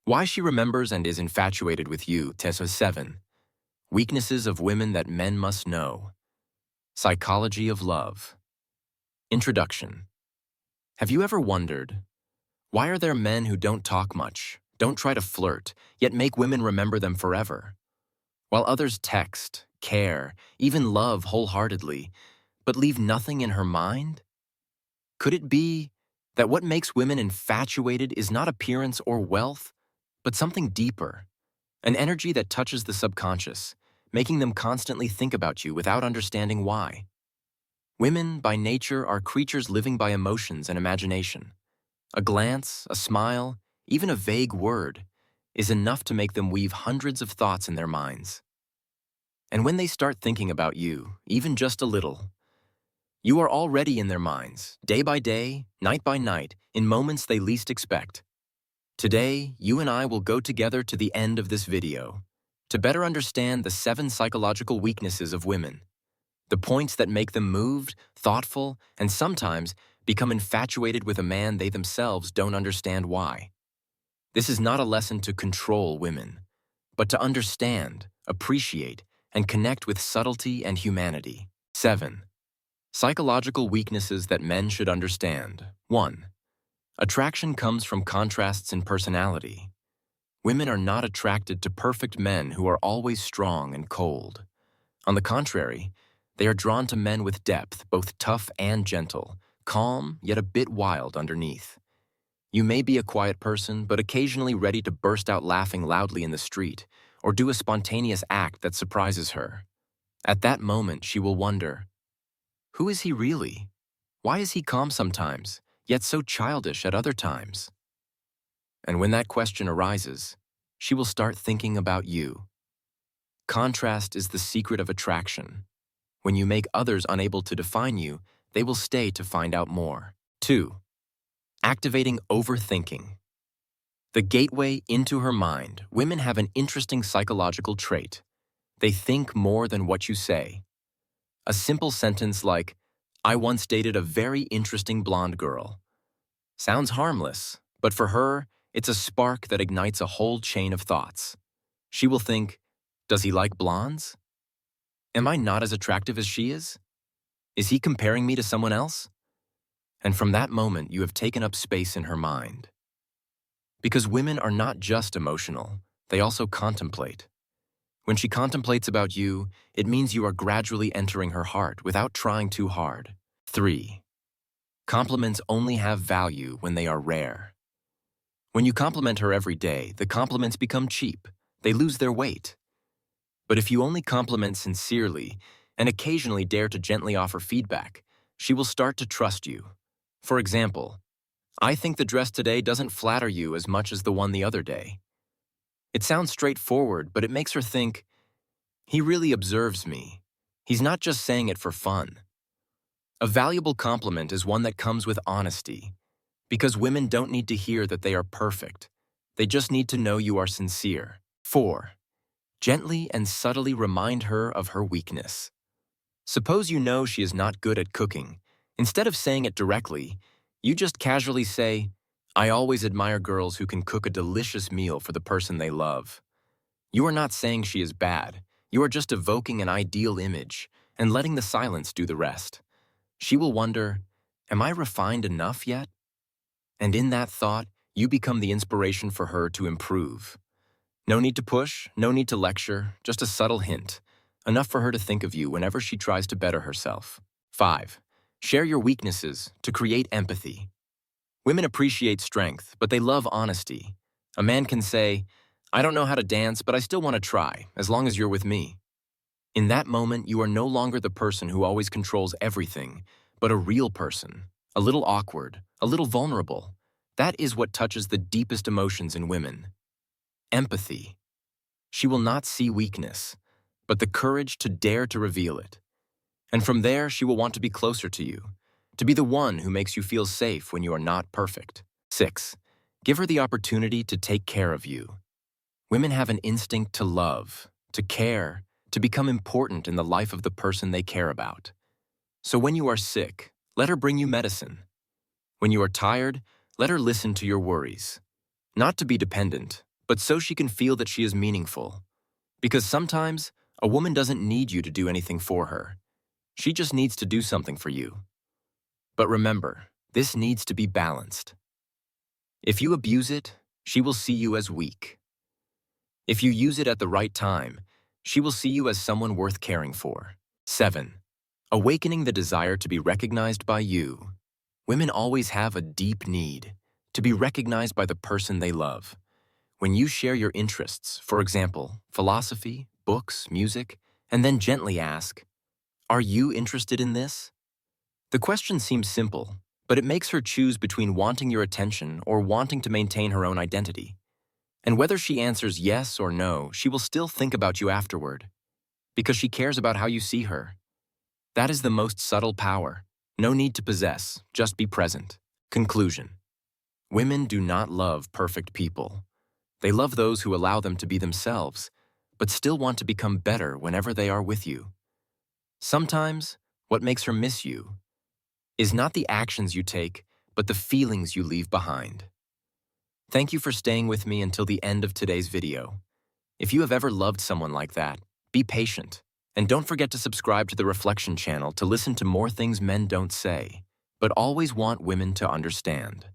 Why she remembers and is infatuated with you. Tessa 7. Weaknesses of women that men must know. Psychology of love. Introduction. Have you ever wondered, why are there men who don't talk much, don't try to flirt, yet make women remember them forever? While others text, care, even love wholeheartedly, but leave nothing in her mind? Could it be that what makes women infatuated is not appearance or wealth, but something deeper, an energy that touches the subconscious, making them constantly think about you without understanding why? Women, by nature, are creatures living by emotions and imagination. A glance, a smile, even a vague word is enough to make them weave hundreds of thoughts in their minds. And when they start thinking about you, even just a little, you are already in their minds, day by day, night by night, in moments they least expect. Today, you and I will go together to the end of this video to better understand the 7 psychological weaknesses of women, the points that make them moved, thoughtful, and sometimes become infatuated with a man they themselves don't understand why. This is not a lesson to control women, but to understand, appreciate, and connect with subtlety and humanity. 7. Psychological weaknesses that men should understand. 1. Attraction comes from contrasts in personality. Women are not attracted to perfect men who are always strong and cold. On the contrary, they are drawn to men with depth, both tough and gentle, calm yet a bit wild underneath. You may be a quiet person, but occasionally ready to burst out laughing loudly in the street, or do a spontaneous act that surprises her. At that moment, she will wonder, who is he really? Why is he calm sometimes, yet so childish at other times? And when that question arises, she will start thinking about you. Contrast is the secret of attraction. When you make others unable to define you, they will stay to find out more. 2. Activating overthinking. The gateway into her mind, women have an interesting psychological trait. They think more than what you say. A simple sentence like, "I once dated a very interesting blonde girl," sounds harmless, but for her, it's a spark that ignites a whole chain of thoughts. She will think, does he like blondes? Am I not as attractive as she is? Is he comparing me to someone else? And from that moment, you have taken up space in her mind. Because women are not just emotional, they also contemplate. When she contemplates about you, it means you are gradually entering her heart without trying too hard. 3. Compliments only have value when they are rare. When you compliment her every day, the compliments become cheap. They lose their weight. But if you only compliment sincerely and occasionally dare to gently offer feedback, she will start to trust you. For example, "I think the dress today doesn't flatter you as much as the one the other day." It sounds straightforward, but it makes her think, he really observes me. He's not just saying it for fun. A valuable compliment is one that comes with honesty, because women don't need to hear that they are perfect. They just need to know you are sincere. 4. Gently and subtly remind her of her weakness. Suppose you know she is not good at cooking. Instead of saying it directly, you just casually say, "I always admire girls who can cook a delicious meal for the person they love." You are not saying she is bad. You are just evoking an ideal image and letting the silence do the rest. She will wonder, am I refined enough yet? And in that thought, you become the inspiration for her to improve. No need to push, no need to lecture, just a subtle hint, enough for her to think of you whenever she tries to better herself. 5. Share your weaknesses to create empathy. Women appreciate strength, but they love honesty. A man can say, "I don't know how to dance, but I still want to try, as long as you're with me." In that moment, you are no longer the person who always controls everything, but a real person, a little awkward, a little vulnerable. That is what touches the deepest emotions in women. Empathy. She will not see weakness, but the courage to dare to reveal it. And from there, she will want to be closer to you, to be the one who makes you feel safe when you are not perfect. 6. Give her the opportunity to take care of you. Women have an instinct to love, to care, to become important in the life of the person they care about. So when you are sick, let her bring you medicine. When you are tired, let her listen to your worries. Not to be dependent, but so she can feel that she is meaningful. Because sometimes, a woman doesn't need you to do anything for her. She just needs to do something for you. But remember, this needs to be balanced. If you abuse it, she will see you as weak. If you use it at the right time, she will see you as someone worth caring for. 7. Awakening the desire to be recognized by you. Women always have a deep need to be recognized by the person they love. When you share your interests, for example, philosophy, books, music, and then gently ask, "Are you interested in this?" The question seems simple, but it makes her choose between wanting your attention or wanting to maintain her own identity. And whether she answers yes or no, she will still think about you afterward, because she cares about how you see her. That is the most subtle power. No need to possess, just be present. Conclusion. Women do not love perfect people. They love those who allow them to be themselves, but still want to become better whenever they are with you. Sometimes, what makes her miss you is not the actions you take, but the feelings you leave behind. Thank you for staying with me until the end of today's video. If you have ever loved someone like that, be patient. And don't forget to subscribe to the Reflection channel to listen to more things men don't say, but always want women to understand.